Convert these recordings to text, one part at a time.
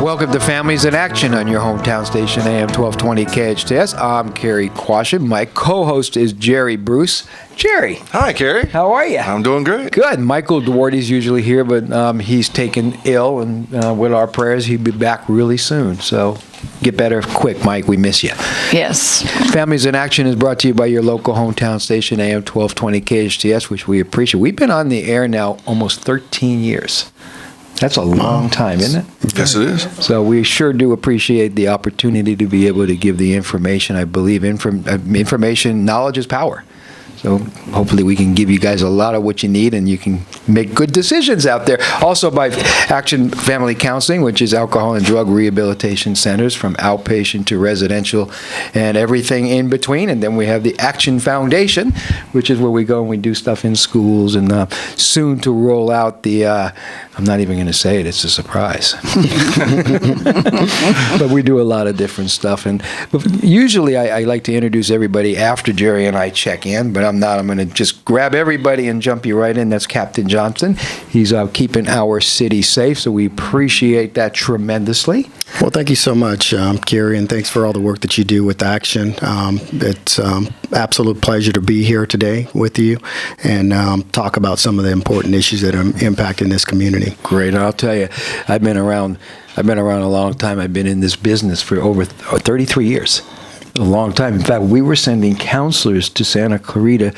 Welcome to Families in Action on your hometown station, AM 1220 KHTS. I'm Cary Quashen. My co-host is Jerry Bruce. Jerry. Hi, Cary. How are you? I'm doing great. Good. Michael Duarte's usually here, but he's taken ill, and with our prayers, he'll be back really soon. So get better quick, Mike. We miss you. Yes. Families in Action is brought to you by your local hometown station, AM 1220 KHTS, which we appreciate. We've been on the air now almost 13 years. That's a long time, isn't it? Yes, it is. So we sure do appreciate the opportunity to be able to give the information. I believe information, knowledge is power. So hopefully we can give you guys a lot of what you need and you can make good decisions out there. Also by Action Family Counseling, which is alcohol and drug rehabilitation centers from outpatient to residential and everything in between. And then we have the Action Foundation, which is where we go and we do stuff in schools, and soon to roll out the, I'm not even going to say it, it's a surprise. But we do a lot of different stuff. But usually I like to introduce everybody after Jerry and I check in, but I'm not. I'm going to just grab everybody and jump you right in. That's Captain Johnson. He's keeping our city safe, so we appreciate that tremendously. Well, thank you so much, Cary, and thanks for all the work that you do with Action. It's absolute pleasure to be here today with you and talk about some of the important issues that are impacting this community. Great. And I'll tell you, I've been around a long time. I've been in this business for over 33 years. A long time. In fact, we were sending counselors to Santa Clarita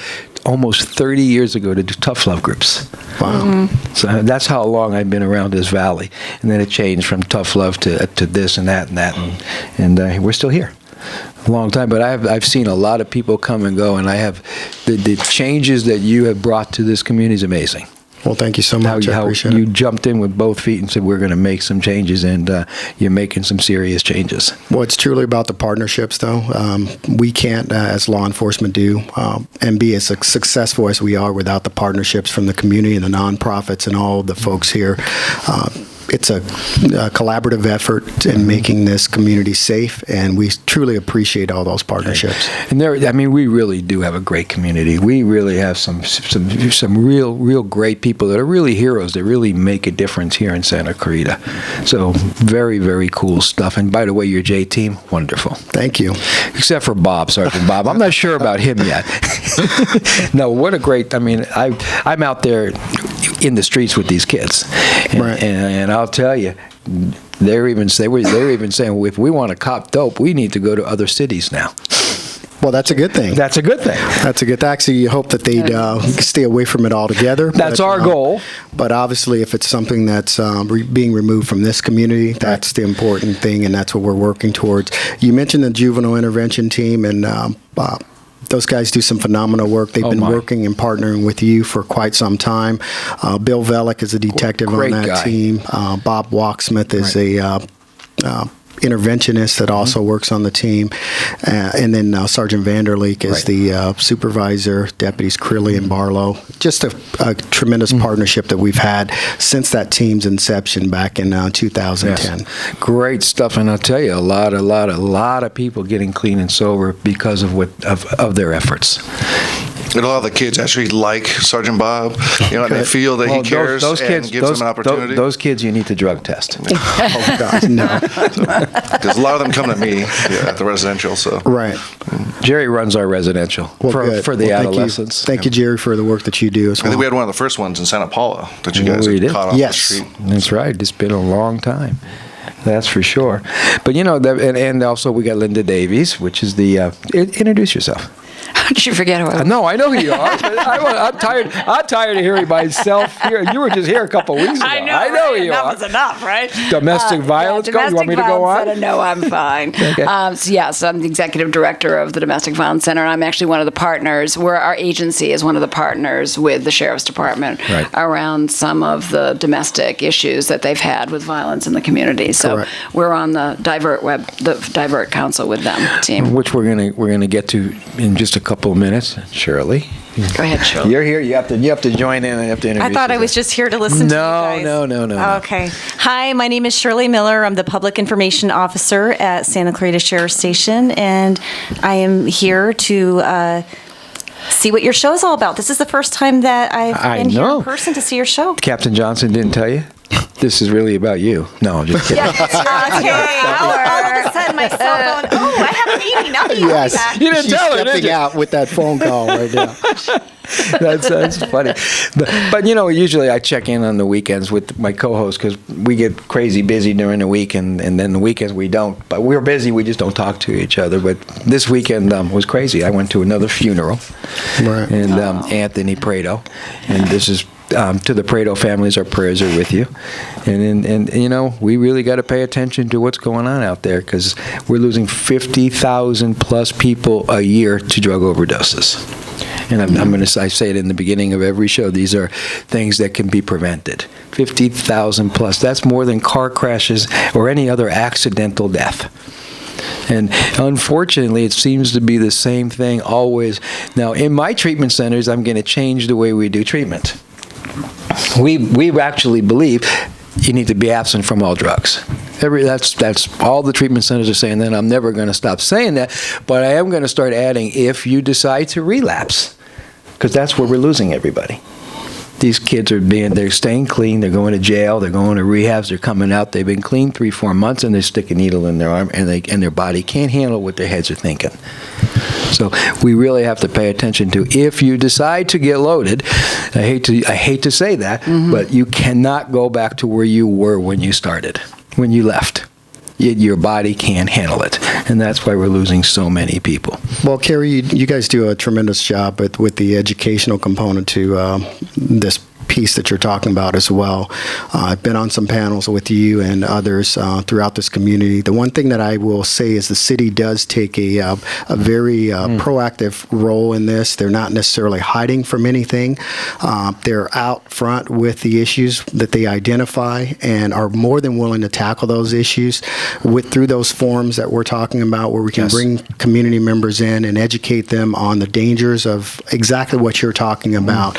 almost 30 years ago to do tough love groups. Wow. Mm-hmm. So that's how long I've been around this valley. And then it changed from tough love to this and that and that. And we're still here. A long time. But I've seen a lot of people come and go, and I have the changes that you have brought to this community is amazing. Well, thank you so much. I appreciate you it. jumped in with both feet and said, we're going to make some changes, and you're making some serious changes. Well, it's truly about the partnerships, though. We can't, as law enforcement do, and be as successful as we are without the partnerships from the community and the nonprofits and all the folks here. It's a collaborative effort in making this community safe, and we truly appreciate all those partnerships. And we really do have a great community. We really have some real great people that are really heroes that really make a difference here in Santa Clarita. So very, very cool stuff. And by the way, your J team, wonderful. Thank you. Except for Bob, Sergeant Bob. I'm not sure about him yet. No, what a great. I'm out there in the streets with these kids, and I'll tell you, they're even saying, well, if we want to cop dope, we need to go to other cities now. Well, that's a good thing. That's a good thing. That's a good thing. Actually, you hope that they'd stay away from it altogether. That's our goal. But obviously, if it's something that's being removed from this community, that's the important thing, and that's what we're working towards. You mentioned the juvenile intervention team, and those guys do some phenomenal work. They've been working and partnering with you for quite some time. Bill Velick is a detective on that team. Bob Walksmith is a interventionist that also works on the team. And then Sergeant Vanderleek is the supervisor, Deputies Crilly and Barlow. Just a tremendous partnership that we've had since that team's inception back in 2010. Yes. Great stuff, and I'll tell you, a lot of people getting clean and sober because of their efforts. And a lot of the kids actually like Sergeant Bob, and they feel that he cares and gives them an opportunity. Those kids you need to drug test. Oh, God, no. Because a lot of them come to me at the residential. So right. Jerry runs our residential for the adolescents. Thank you, Jerry, for the work that you do as well. I think we had one of the first ones in Santa Paula that you guys caught off the street. That's right. It's been a long time. That's for sure. But, and also we got Linda Davies, which is the, introduce yourself. How did you forget who I was? No, I know who you are. I'm tired of hearing myself here. You were just here a couple of weeks ago. I know right? who you are. Enough is enough, right? Domestic violence. You want me to go on? No, I'm fine. Okay. So I'm the executive director of the Domestic Violence Center, and I'm actually one of the partners. Our agency is one of the partners with the Sheriff's Department around some of the domestic issues that they've had with violence in the community. So we're on the Divert Council with them team, which we're gonna get to in just a couple of minutes. Shirley. Go ahead, Shirley. You're here. You have to join in. I have to introduce I thought I was just here to listen to you guys. No. Okay. Hi, my name is Shirley Miller. I'm the Public Information Officer at Santa Clarita Sheriff Station, and I am here to see what your show is all about. This is the first time that I've been here in person to see your show. Captain Johnson didn't tell you? this is really about you. No, I'm just kidding. All of a sudden, my cell phone. Oh, I have a meeting. I'll be right back. You didn't tell her, did stepping you? out with that phone call right now. That's funny. But usually I check in on the weekends with my co-host because we get crazy busy during the week, and then the weekends we don't. But we're busy. We just don't talk to each other. But this weekend was crazy. I went to another funeral, Right. and Anthony Preto, and this is. To the Preto families, our prayers are with you. And we really got to pay attention to what's going on out there because we're losing 50,000 plus people a year to drug overdoses. And I say it in the beginning of every show, these are things that can be prevented. 50,000 plus. That's more than car crashes or any other accidental death. And unfortunately, it seems to be the same thing always. Now, in my treatment centers, I'm going to change the way we do treatment. We actually believe you need to be absent from all drugs. That's all the treatment centers are saying. Then I'm never going to stop saying that, but I am going to start adding if you decide to relapse, because that's where we're losing everybody. These kids they're staying clean, they're going to jail, they're going to rehabs, they're coming out, they've been clean 3-4 months, and they stick a needle in their arm, and their body can't handle what their heads are thinking. So we really have to pay attention to if you decide to get loaded. I hate to say that, but you cannot go back to where you were when you started, when you left. Your body can't handle it, and that's why we're losing so many people. Well, Cary, you guys do a tremendous job with the educational component to this piece that you're talking about as well. I've been on some panels with you and others throughout this community. The one thing that I will say is the city does take a very proactive role in this. They're not necessarily hiding from anything. They're out front with the issues that they identify and are more than willing to tackle those issues through those forums that we're talking about, where we can bring community members in and educate them on the dangers of exactly what you're talking about,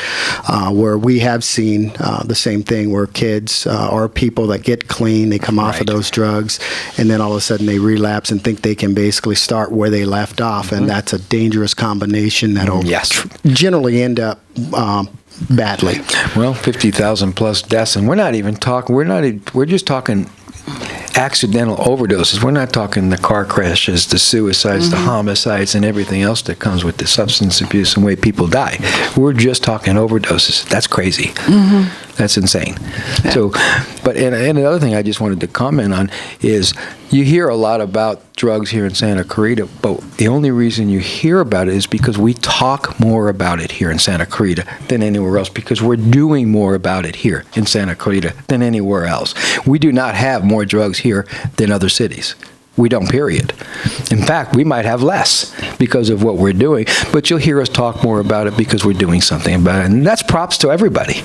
where we have seen the same thing where kids or people that get clean, they come off of those drugs, and then all of a sudden they relapse and think they can basically start where they left off, and that's a dangerous combination that'll generally end up badly. Well, 50,000 plus deaths, and we're just talking accidental overdoses. We're not talking the car crashes, the suicides, the homicides, and everything else that comes with the substance abuse and way people die. We're just talking overdoses. That's crazy. That's insane. Yeah. So, and another thing I just wanted to comment on is you hear a lot about drugs here in Santa Clarita, but the only reason you hear about it is because we talk more about it here in Santa Clarita than anywhere else, because we're doing more about it here in Santa Clarita than anywhere else. We do not have more drugs here than other cities. We don't, period. In fact, we might have less because of what we're doing, but you'll hear us talk more about it because we're doing something about it. And that's props to everybody,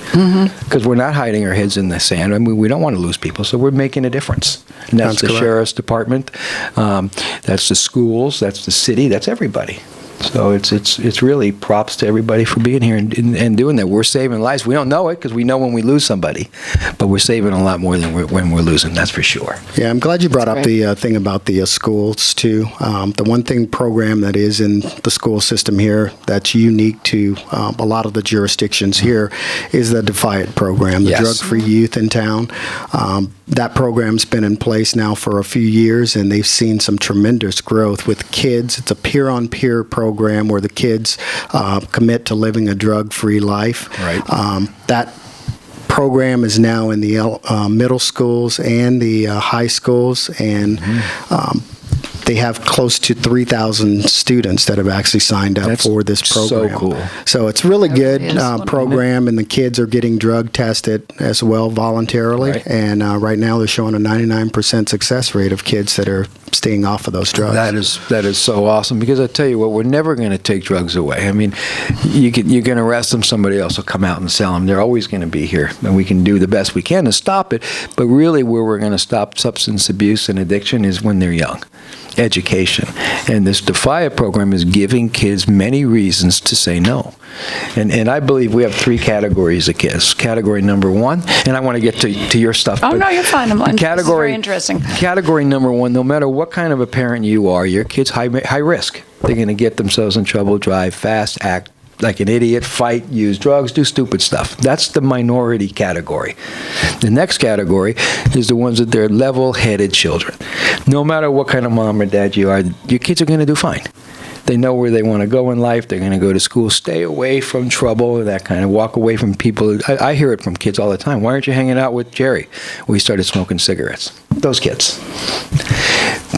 because we're not hiding our heads in the sand. I mean, we don't want to lose people, so we're making a difference. And that's the Sheriff's Department, that's the schools, that's the city, that's everybody. So it's really props to everybody for being here and doing that. We're saving lives. We don't know it because we know when we lose somebody, but we're saving a lot more than when we're losing. That's for sure. Yeah, I'm glad you brought up the thing about the schools too. The one thing program that is in the school system here that's unique to a lot of the jurisdictions here is the Defiant program, the drug-free youth in town. That program's been in place now for a few years, and they've seen some tremendous growth with kids. It's a peer-on-peer program where the kids commit to living a drug-free life. Right. That program is now in the middle schools and the high schools, and they have close to 3,000 students that have actually signed up for this program. So cool. So it's really good program, and the kids are getting drug tested as well voluntarily. Right. And right now they're showing a 99% success rate of kids that are staying off of those drugs. That is so awesome, because I tell you what, we're never going to take drugs away. I mean, you can arrest them, somebody else will come out and sell them. They're always going to be here, and we can do the best we can to stop it. But really, where we're going to stop substance abuse and addiction is when they're young. Education. And this Defiant program is giving kids many reasons to say no. And I believe we have 3 categories of kids. Category number 1, and I want to get to your stuff. Oh, no, you're fine. This is very interesting. Category number 1, no matter what kind of a parent you are, your kid's high risk. They're going to get themselves in trouble, drive fast, act like an idiot, fight, use drugs, do stupid stuff. That's the minority category. The next category is the ones that they're level-headed children. No matter what kind of mom or dad you are, your kids are going to do fine. They know where they want to go in life. They're going to go to school. Stay away from trouble, that kind of walk away from people. I hear it from kids all the time. Why aren't you hanging out with Jerry? We started smoking cigarettes. Those kids.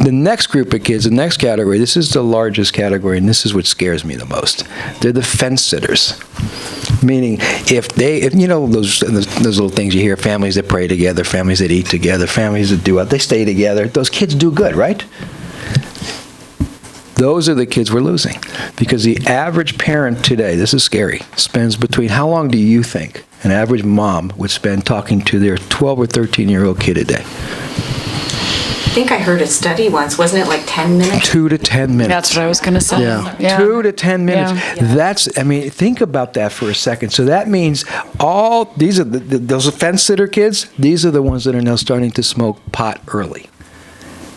The next group of kids, the next category, this is the largest category, and this is what scares me the most. They're the fence sitters. Meaning, if you know those little things you hear, families that pray together, families that eat together, families that do what, they stay together. Those kids do good, right? Those are the kids we're losing. Because the average parent today, this is scary, spends between, how long do you think an average mom would spend talking to their 12 or 13-year-old kid a day? I think I heard a study once. Wasn't it like 10 minutes? 2 to 10 minutes. That's what I was going to say. Yeah. 2 to 10 minutes. Yeah. That's, I mean, think about that for a second. So that means these are those fence sitter kids, these are the ones that are now starting to smoke pot early.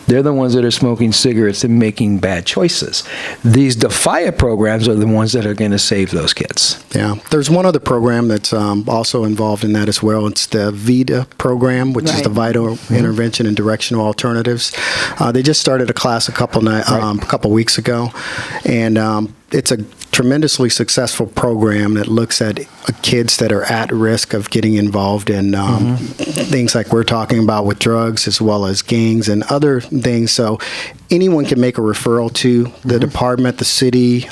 They're the ones that are smoking cigarettes and making bad choices. These Defiant programs are the ones that are going to save those kids. Yeah. There's one other program that's also involved in that as well. It's the VITA program, which is the Vital Intervention and Directional Alternatives. They just started a class a couple weeks ago, and it's a tremendously successful program that looks at kids that are at risk of getting involved in things like we're talking about with drugs, as well as gangs and other things. So anyone can make a referral to the department, the city,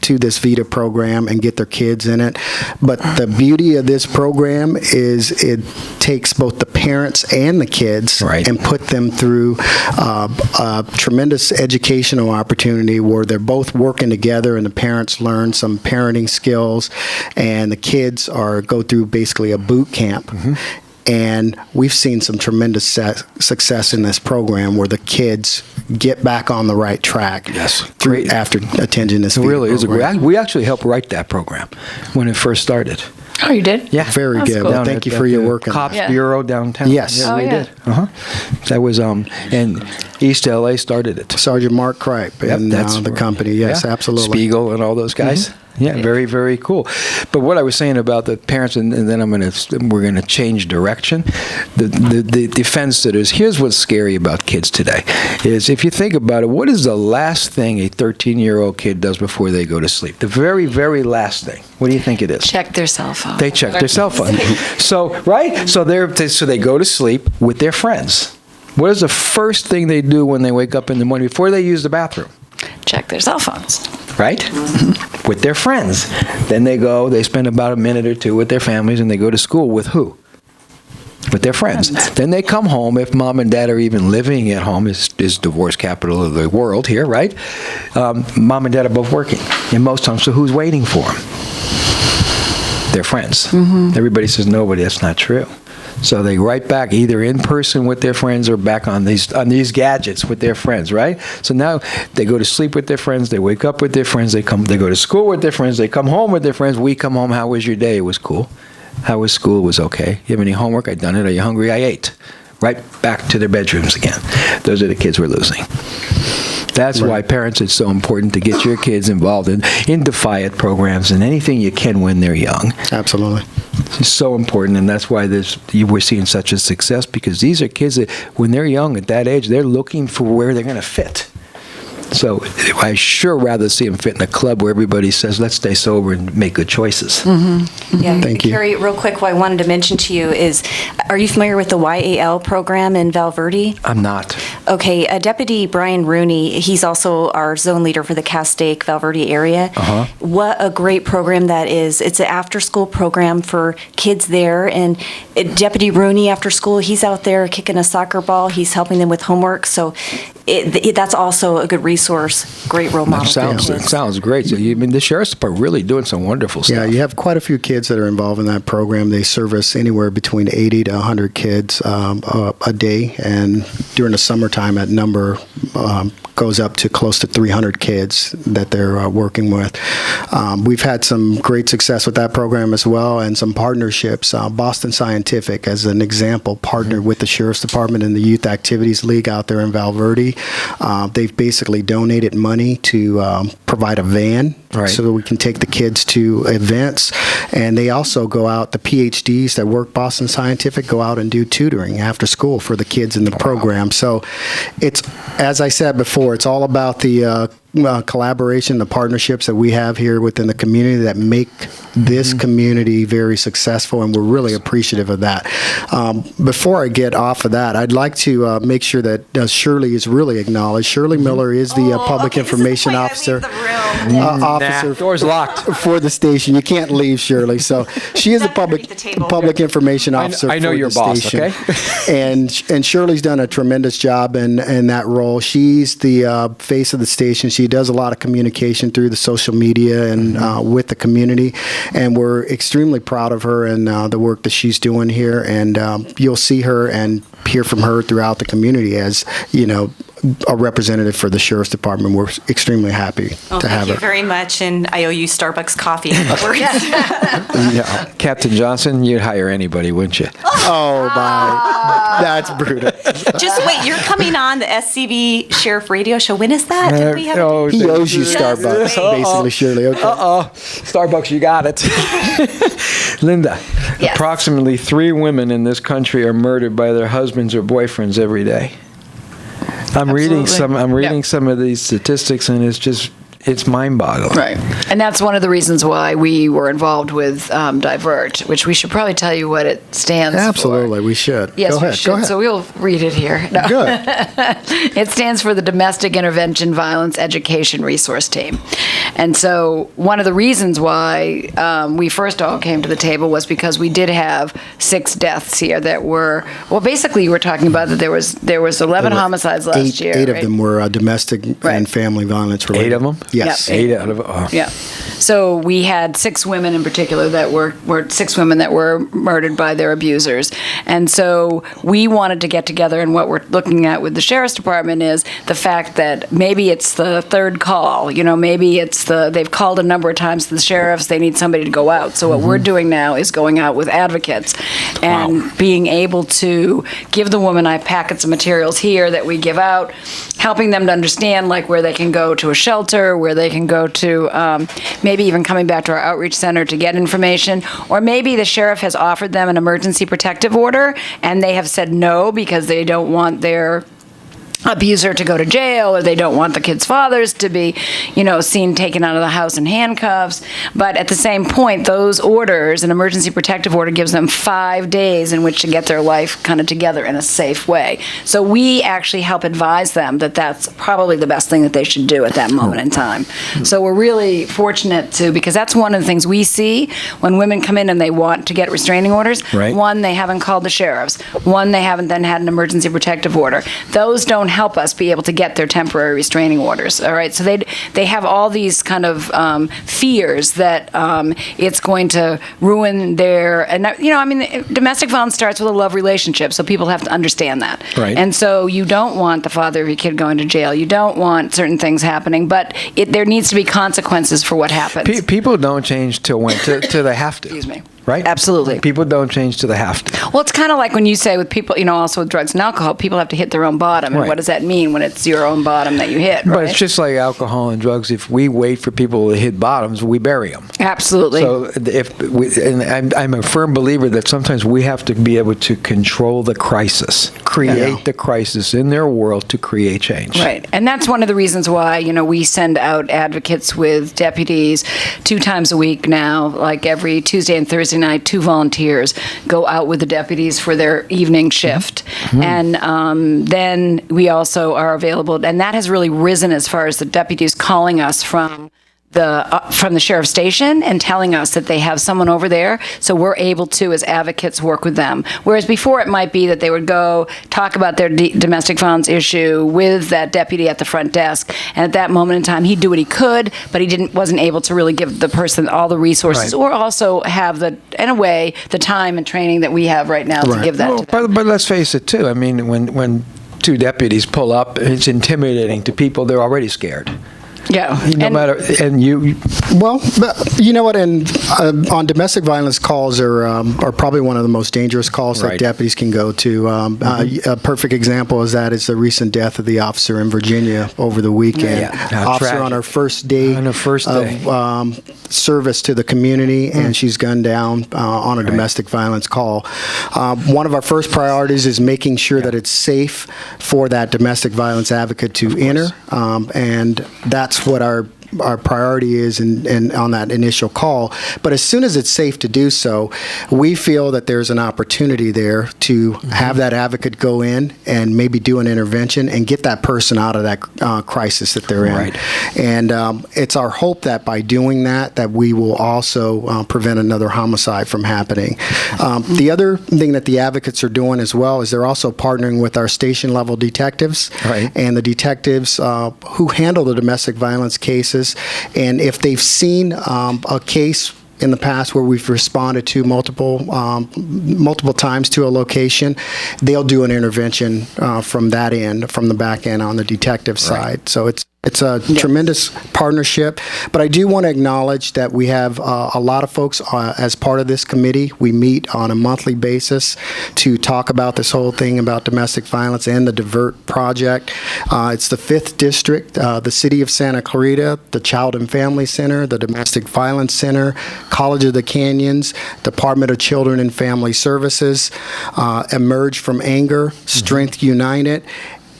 to this VITA program and get their kids in it. But the beauty of this program is it takes both the parents and the kids and put them through a tremendous educational opportunity where they're both working together, and the parents learn some parenting skills, and the kids go through basically a boot camp. And we've seen some tremendous success in this program where the kids get back on the right track. Yes. After attending this program. Really is we actually helped write that program when it first started. Oh, you did? Yeah. Very good. Cool. Well, thank you for your work on Cops that. Bureau downtown. Yes. Yeah, Oh, we yeah. did. That was, and East LA started it. Sergeant Mark Kripe and the company. Yes, absolutely. Spiegel and all those guys. Yeah, very, very cool. But what I was saying about the parents, and then we're going to change direction. The defense sitters. Here's what's scary about kids today: is if you think about it, what is the last thing a 13-year-old kid does before they go to sleep? The very, very last thing. What do you think it is? Check their cell phone. They check their cell phone. So they go to sleep with their friends. What is the first thing they do when they wake up in the morning before they use the bathroom? Check their cell phones. Right? With their friends. Then they spend about a minute or two with their families, and they go to school with who? With their friends. Then they come home, if mom and dad are even living at home, is divorce capital of the world here, right? Mom and dad are both working. And most times, so who's waiting for them? Their friends. Everybody says, nobody, that's not true. So they write back either in person with their friends or back on these gadgets with their friends, right? So now they go to sleep with their friends, they wake up with their friends, they go to school with their friends, they come home with their friends. We come home, how was your day? It was cool. How was school? It was okay. You have any homework? I done it. Are you hungry? I ate. Right back to their bedrooms again. Those are the kids we're losing. That's why parents, it's so important to get your kids involved in Defiant programs and anything you can when they're young. Absolutely. It's so important, and that's why we're seeing such a success, because these are kids that, when they're young at that age, they're looking for where they're going to fit. So I sure rather see them fit in a club where everybody says, let's stay sober and make good choices. Yeah, Thank you. Cary, real quick, what I wanted to mention to you is, are you familiar with the YAL program in Val Verde? I'm not. Okay, Deputy Brian Rooney, he's also our zone leader for the Castaic Val Verde area. What a great program that is. It's an after-school program for kids there, and Deputy Rooney, after school, he's out there kicking a soccer ball. He's helping them with homework, so that's also a good resource, great role model. It sounds great. So the Sheriff's Department really doing some wonderful stuff. Yeah, you have quite a few kids that are involved in that program. They service anywhere between 80 to 100 kids a day, and during the summertime, that number goes up to close to 300 kids that they're working with. We've had some great success with that program as well, and some partnerships. Boston Scientific, as an example, partnered with the Sheriff's Department and the Youth Activities League out there in Val Verde. They've basically donated money to provide a van so that we can take the kids to events. And they also go out, the PhDs that work Boston Scientific go out and do tutoring after school for the kids in the program. So it's, as I said before, it's all about the collaboration, the partnerships that we have here within the community that make this community very successful, and we're really appreciative of that. Before I get off of that, I'd like to make sure that Shirley is really acknowledged. Shirley Miller is the Public Information Officer. Door's locked for the station. You can't leave, Shirley. So she is the public information officer. I know for your the boss. station. Okay. and Shirley's done a tremendous job in that role. She's the face of the station. She does a lot of communication through the social media and with the community, and we're extremely proud of her and the work that she's doing here. And you'll see her and hear from her throughout the community as, you know, a representative for the Sheriff's Department. We're extremely happy to have her. Thank you very much, and I owe you Starbucks coffee. Yeah. Captain Johnson, you'd hire anybody, wouldn't you? Oh, my. That's brutal. Just wait, you're coming on the SCV Sheriff Radio Show. When is that? Did we have He owes you Starbucks, basically, Shirley. Okay. Starbucks, you got it. Linda, Yes. approximately 3 women in this country are murdered by their husbands or boyfriends every day. I'm reading some of these statistics, and it's mind-boggling. Right. And that's one of the reasons why we were involved with Divert, which we should probably tell you what it stands for. Absolutely, we should. Yes, Go we ahead. should. Go ahead. So we'll read it here. No. Good. It stands for the Domestic Intervention Violence Education Resource Team. And so one of the reasons why we first all came to the table was because we did have 6 deaths here that were, well, basically you were talking about that there was 11 homicides last year. 8 right? of them were domestic and family violence related. 8 of them? Yes. Yep. 8 out of Yeah. So we had 6 women in particular that were 6 women that were murdered by their abusers. And so we wanted to get together, and what we're looking at with the Sheriff's Department is the fact that maybe it's the third call. You know, maybe it's they've called a number of times to the sheriffs, they need somebody to go out. So what we're doing now is going out with advocates and being able to give the woman packets of materials here that we give out, helping them to understand like where they can go to a shelter, where they can go to maybe even coming back to our outreach center to get information, or maybe the sheriff has offered them an emergency protective order and they have said no because they don't want their abuser to go to jail, or they don't want the kids' fathers to be, seen taken out of the house in handcuffs. But at the same point, those orders, an emergency protective order, gives them 5 days in which to get their life kind of together in a safe way. So we actually help advise them that that's probably the best thing that they should do at that moment in time. So we're really fortunate because that's one of the things we see when women come in and they want to get restraining orders. Right. One, they haven't called the sheriffs. One, they haven't then had an emergency protective order. Those don't help us be able to get their temporary restraining orders. All right, so they have all these kind of fears that it's going to ruin their, domestic violence starts with a love relationship, so people have to understand that. Right. And so you don't want the father of your kid going to jail. You don't want certain things happening, but there needs to be consequences for what happens. People don't change till when? Till they have to. Excuse me. Right? Absolutely. People don't change till they have to. Well, it's kind of like when you say with people, also with drugs and alcohol, people have to hit their own bottom. And Right. what does that mean when it's your own bottom that you hit, right? But it's just like alcohol and drugs. If we wait for people to hit bottoms, we bury them. Absolutely. So and I'm a firm believer that sometimes we have to be able to control the crisis, create the crisis in their world to create change. Right. And that's one of the reasons why, we send out advocates with deputies 2 times a week now, like every Tuesday and Thursday night, 2 volunteers go out with the deputies for their evening shift. And then we also are available, and that has really risen as far as the deputies calling us from the sheriff's station and telling us that they have someone over there, so we're able to, as advocates, work with them. Whereas before it might be that they would go talk about their domestic violence issue with that deputy at the front desk, and at that moment in time, he'd do what he could, but he wasn't able to really give the person all the resources, Right. or also have in a way, the time and training that we have right now to give that to them. But let's face it, too. I mean, when 2 deputies pull up, it's intimidating to people. They're already scared. Yeah. Well, you know what? And on domestic violence calls are probably one of the most dangerous calls that deputies can go to. A perfect example is the recent death of the officer in Virginia over the weekend. Officer tragic. On her first day of service to the community, and she's gunned down on a domestic violence call. One of our first priorities is making sure that it's safe for that domestic violence advocate to enter, and that's what our priority is and on that initial call. But as soon as it's safe to do so, we feel that there's an opportunity there to have that advocate go in and maybe do an intervention and get that person out of that crisis that they're in. Right. And it's our hope that by doing that we will also prevent another homicide from happening. The other thing that the advocates are doing as well is they're also partnering with our station level detectives and the detectives who handle the domestic violence cases. And if they've seen a case in the past where we've responded to multiple times to a location, they'll do an intervention from that end, from the back end on the detective side. So it's a tremendous partnership, but I do want to acknowledge that we have a lot of folks as part of this committee. We meet on a monthly basis to talk about this whole thing about domestic violence and the Divert Project. It's the 5th District, the City of Santa Clarita, the Child and Family Center, the Domestic Violence Center, College of the Canyons, Department of Children and Family Services, Emerge from Anger, Strength United,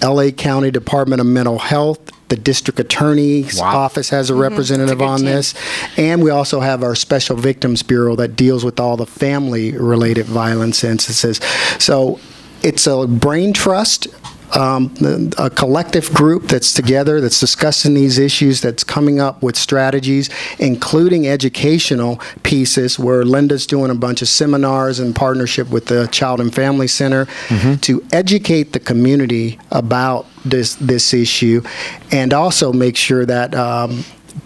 LA County Department of Mental Health, the district attorney's office has a representative on this. And we also have our Special Victims Bureau that deals with all the family-related violence instances. So it's a brain trust, a collective group that's together, that's discussing these issues, that's coming up with strategies, including educational pieces where Linda's doing a bunch of seminars in partnership with the Child and Family Center to educate the community about this issue, and also make sure that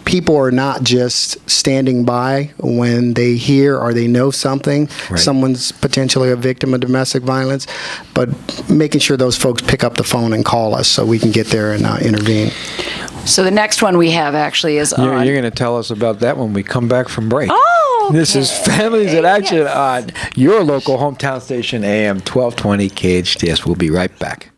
people are not just standing by when they hear or they know something, someone's potentially a victim of domestic violence, but making sure those folks pick up the phone and call us so we can get there and intervene. So the next one we have actually is on. You're going to tell us about that when we come back from break. Oh, okay. This is Families in Action on your local hometown station, AM 1220 KHTS. We'll be right back.